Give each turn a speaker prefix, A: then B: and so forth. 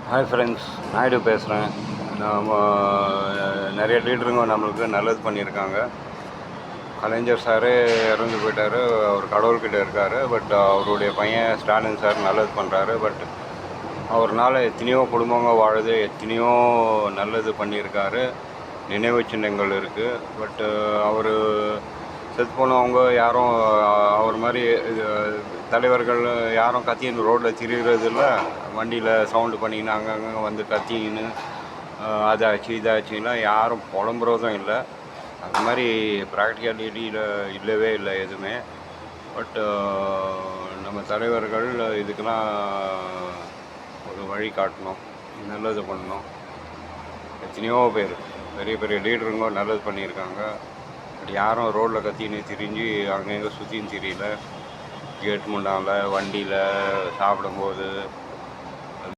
A: Hi friends, Naidu பேசுகிறேன். நாம் நிறைய லீடருங்க நம்மளுக்கு நல்லது பண்ணியிருக்காங்க. கலைஞர் சார் இறந்து போயிட்டார், அவர் கடவுள்கிட்ட இருக்கார். பட் அவருடைய பையன் ஸ்டாலின் சார் நல்லது பண்ணுறாரு. பட் அவர்னால எத்தனையோ குடும்பங்கள் வாழுது, எத்தனையோ நல்லது பண்ணியிருக்காரு. நினைவு சின்னங்கள் இருக்குது. பட்டு அவர் செத்து போனவங்க யாரும் அவர் மாதிரி தலைவர்கள் யாரும் கத்தின்னு ரோட்டில் திரிகிறது இல்லை. வண்டியில் சவுண்டு பண்ணிக்கின்னு அங்கங்கே வந்து கத்திக்கின்னு அதாச்சு இதாச்சுன்னா யாரும் புலம்புறதும் இல்லை. அது மாதிரி ப்ராக்டிகாலிட்டியில் இல்லவே இல்லை எதுவுமே. பட்டு நம்ம தலைவர்கள் இதுக்கெல்லாம் ஒரு வழி காட்டணும், நல்லது பண்ணணும். எத்தனையோ பேர் பெரிய பெரிய லீடருங்க நல்லது பண்ணியிருக்காங்க. பட் யாரும் ரோட்டில் கத்தின்னு திரிஞ்சு அங்கங்கே சுற்றின்னு திரியல. கேட் முன்னால வண்டியில் சாப்பிடும்போது